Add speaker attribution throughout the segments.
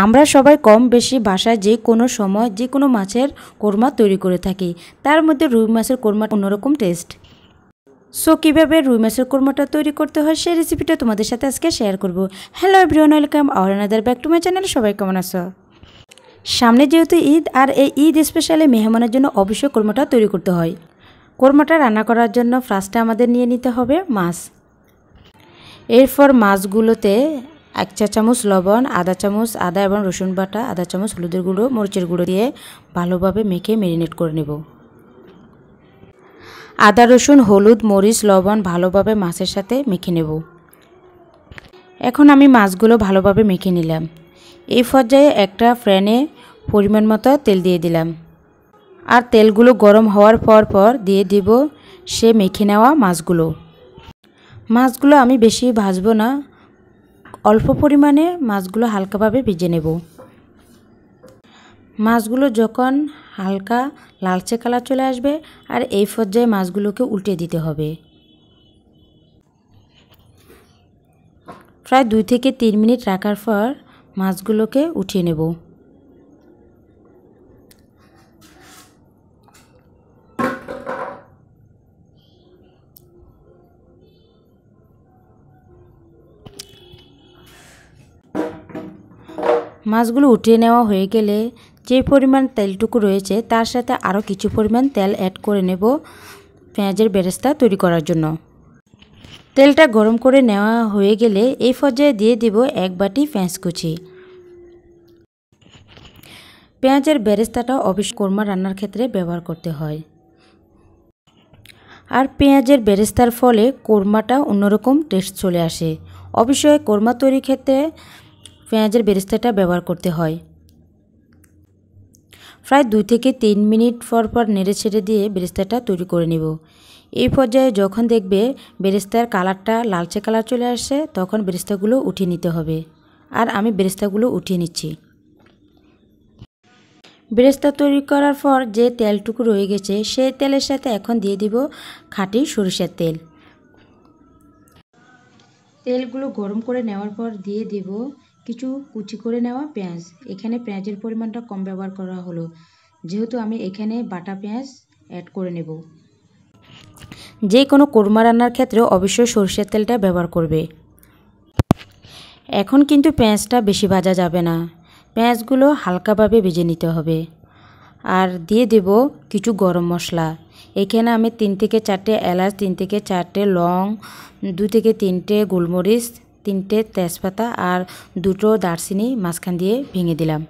Speaker 1: আমরা সবাই কম বেশি বাসায় যে কোনো সময় যে কোনো মাছের কোরমা তৈরি করে থাকি। তার মধ্যে রুই মাছের কোরমা অন্যরকম টেস্ট। সো কীভাবে রুই মাছের কোরমাটা তৈরি করতে হয় সেই রেসিপিটা তোমাদের সাথে আজকে শেয়ার করব। Hello everyone, welcome hour another back to my channel. সবাই কেমন আছো? সামনে যেহেতু ঈদ, আর এই ঈদ স্পেশালি মেহমানের জন্য অবশ্যই কোরমাটা তৈরি করতে হয়। কোরমাটা রান্না করার জন্য ফার্স্টে আমাদের নিয়ে নিতে হবে মাছ। এরপর মাছগুলোতে 1 চা চামচ লবণ, আধা চামচ আদা এবং রসুন বাটা, আধা চামচ হলুদের গুঁড়ো, মরিচের গুঁড়ো দিয়ে ভালোভাবে মেখে ম্যারিনেট করে নেব। আদা রসুন হলুদ মরিচ লবণ ভালোভাবে মাছের সাথে মেখে নেব। এখন আমি মাছগুলো ভালোভাবে মেখে নিলাম। এই পর্যায়ে একটা প্যানে পরিমাণ মতো তেল দিয়ে দিলাম, আর তেলগুলো গরম হওয়ার পর দিয়ে দিব সে মেখে নেওয়া মাছগুলো আমি বেশি ভাজবো না, অল্প পরিমাণে মাছগুলো হালকাভাবে ভেজে নেব। মাছগুলো যখন হালকা লালচে কালার চলে আসবে, আর এই পর্যায়ে মাছগুলোকে উল্টে দিতে হবে। প্রায় 2 থেকে 3 মিনিট রাখার পর মাছগুলোকে উঠিয়ে নেব। মাছগুলো উঠিয়ে নেওয়া হয়ে গেলে যে পরিমাণ তেলটুকু রয়েছে তার সাথে আরও কিছু পরিমাণ তেল অ্যাড করে নেব পেঁয়াজের বেরেস্তা তৈরি করার জন্য। তেলটা গরম করে নেওয়া হয়ে গেলে এই পর্যায়ে দিয়ে দিব 1 বাটি পেঁয়াজ কুচি। পেঁয়াজের বেরেস্তাটা অবশ্যই কোরমা রান্নার ক্ষেত্রে ব্যবহার করতে হয়, আর পেঁয়াজের বেরেস্তার ফলে কোরমাটা অন্যরকম টেস্ট চলে আসে। অবশ্যই কোরমা তৈরির ক্ষেত্রে পেঁয়াজের বেরেস্তাটা ব্যবহার করতে হয়। প্রায় 2 থেকে 3 মিনিট পর নেড়ে ছেড়ে দিয়ে বেরেস্তাটা তৈরি করে নেব। এই পর্যায়ে যখন দেখবে বেরেস্তার কালারটা লালচে কালার চলে আসছে, তখন বেরেস্তাগুলো উঠিয়ে নিতে হবে। আর আমি বেরেস্তাগুলো উঠিয়ে নিচ্ছি। বেরেস্তা তৈরি করার পর যে তেলটুকু রয়ে গেছে সেই তেলের সাথে এখন দিয়ে দিব খাঁটি সরিষার তেল। তেলগুলো গরম করে নেওয়ার পর দিয়ে দেব কিছু কুচি করে নেওয়া পেঁয়াজ। এখানে পেঁয়াজের পরিমাণটা কম ব্যবহার করা হলো, যেহেতু আমি এখানে বাটা পেঁয়াজ অ্যাড করে নেব। যে কোনো কোরমা রান্নার ক্ষেত্রে অবশ্যই সরষের তেলটা ব্যবহার করবে। এখন কিন্তু পেঁয়াজটা বেশি ভাজা যাবে না, পেঁয়াজগুলো হালকাভাবে ভেজে নিতে হবে। আর দিয়ে দেব কিছু গরম মশলা। এখানে আমি 3 থেকে 4টে এলাচ, 3 থেকে 4টে লং, 2 থেকে 3টে গোলমরিচ, 3টে তেজপাতা আর 2টো দারচিনি মাঝখান দিয়ে ভেঙে দিলাম।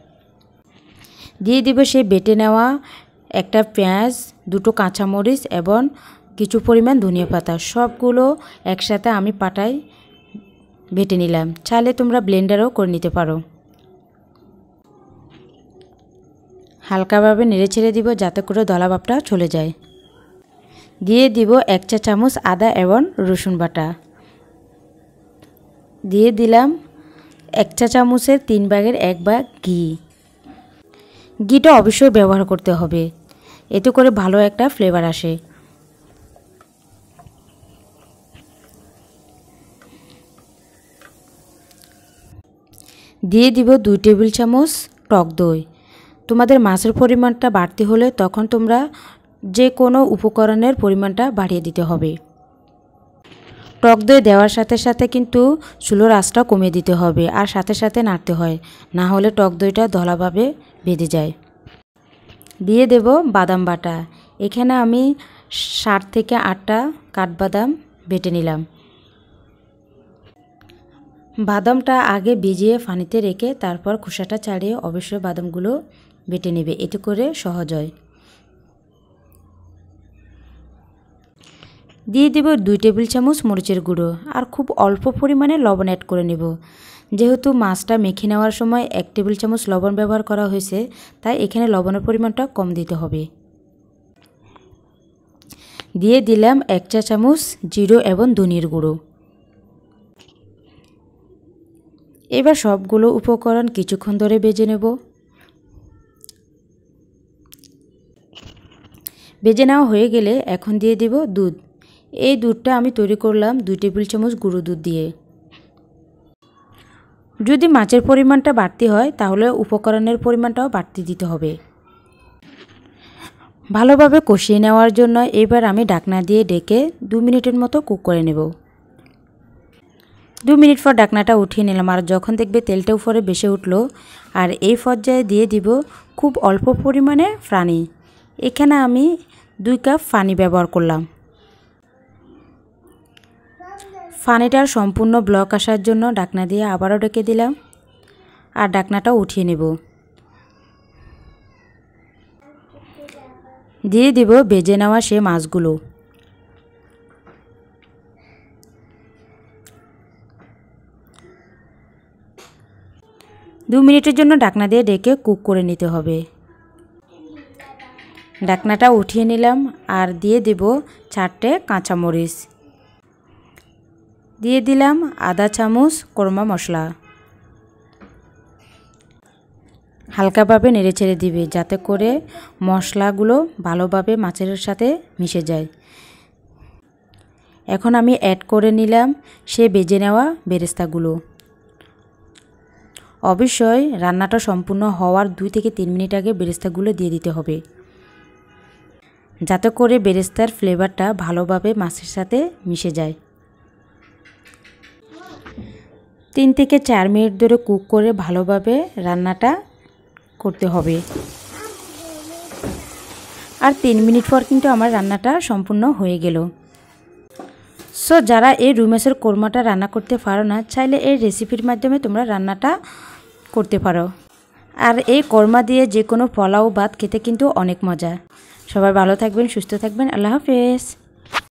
Speaker 1: দিয়ে দিব সেই বেটে নেওয়া একটা পেঁয়াজ, 2টো কাঁচামরিচ এবং কিছু পরিমাণ ধনিয়া পাতা। সবগুলো একসাথে আমি পাটায় বেটে নিলাম। চাইলে তোমরা ব্লেন্ডারও করে নিতে পারো। হালকাভাবে নেড়ে ছেড়ে দিব যাতে করে দলা ভাবটা চলে যায়। দিয়ে দিব 1 চা চামচ আদা এবং রসুন বাটা। দিয়ে দিলাম 1 চা চামচের 3 ভাগের 1 ভাগ ঘি। ঘিটা অবশ্যই ব্যবহার করতে হবে, এতে করে ভালো একটা ফ্লেভার আসে। দিয়ে দিব 2 টেবিল চামচ টক দই। তোমাদের মাছের পরিমাণটা বাড়তি হলে তখন তোমরা যে কোনো উপকরণের পরিমাণটা বাড়িয়ে দিতে হবে। টক দই দেওয়ার সাথে সাথে কিন্তু চুলোর আঁচটা কমিয়ে দিতে হবে, আর সাথে সাথে নাড়তে হয়, না হলে টক দইটা দলাভাবে বেঁধে যায়। দিয়ে দেব বাদাম বাটা। এখানে আমি 7 থেকে 8টা কাঠবাদাম বেটে নিলাম। বাদামটা আগে ভিজিয়ে পানিতে রেখে তারপর খোসাটা ছাড়িয়ে অবশ্যই বাদামগুলো বেটে নেবে, এতে করে সহজ হয়। দিয়ে দেব 2 টেবিল চামচ মরিচের গুঁড়ো, আর খুব অল্প পরিমাণে লবণ অ্যাড করে নেব। যেহেতু মাছটা মেখে নেওয়ার সময় 1 টেবিল চামচ লবণ ব্যবহার করা হয়েছে, তাই এখানে লবণের পরিমাণটা কম দিতে হবে। দিয়ে দিলাম 1 চা চামচ জিরে এবং ধনিয়ার গুঁড়ো। এবার সবগুলো উপকরণ কিছুক্ষণ ধরে ভেজে নেব। ভেজে নেওয়া হয়ে গেলে এখন দিয়ে দেব দুধ। এই দুধটা আমি তৈরি করলাম 2 টেবিল চামচ গুঁড়ো দুধ দিয়ে। যদি মাছের পরিমাণটা বাড়তি হয় তাহলে উপকরণের পরিমাণটাও বাড়তি দিতে হবে। ভালোভাবে কষিয়ে নেওয়ার জন্য এবার আমি ঢাকনা দিয়ে ঢেকে 2 মিনিটের মতো কুক করে নেব। 2 মিনিট পর ঢাকনাটা উঠিয়ে নিলাম। আর যখন দেখবে তেলটা উপরে ভেসে উঠলো, আর এই পর্যায়ে দিয়ে দিব খুব অল্প পরিমাণে পানি। এখানে আমি 2 কাপ পানি ব্যবহার করলাম। পানিটার সম্পূর্ণ ব্লক আসার জন্য ঢাকনা দিয়ে আবারও ঢেকে দিলাম আর ঢাকনাটা উঠিয়ে নেব। দিয়ে দিব ভেজে নেওয়া সে মাছগুলো। দু মিনিটের জন্য ঢাকনা দিয়ে ঢেকে কুক করে নিতে হবে। ঢাকনাটা উঠিয়ে নিলাম আর দিয়ে দেব 4টে কাঁচামরিচ, দিয়ে দিলাম আধা চামচ কোরমা মশলা। হালকাভাবে নেড়ে ছেড়ে দিবে যাতে করে মশলাগুলো ভালোভাবে মাছের সাথে মিশে যায়। এখন আমি অ্যাড করে নিলাম সে ভেজে নেওয়া বেরেস্তাগুলো। অবশ্যই রান্নাটা সম্পূর্ণ হওয়ার 2 থেকে 3 মিনিট আগে বেরেস্তাগুলো দিয়ে দিতে হবে, যাতে করে বেরেস্তার ফ্লেভারটা ভালোভাবে মাছের সাথে মিশে যায়। 3 থেকে 4 মিনিট ধরে কুক করে ভালোভাবে রান্নাটা করতে হবে। আর 3 মিনিট পর কিন্তু আমার রান্নাটা সম্পূর্ণ হয়ে গেল। সো যারা এই রুই মাছের কোরমাটা রান্না করতে পারো না, চাইলে এই রেসিপির মাধ্যমে তোমরা রান্নাটা করতে পারো। আর এই কোরমা দিয়ে যে কোনো পোলাও ভাত খেতে কিন্তু অনেক মজা। সবাই ভালো থাকবেন, সুস্থ থাকবেন। আল্লাহ হাফেজ।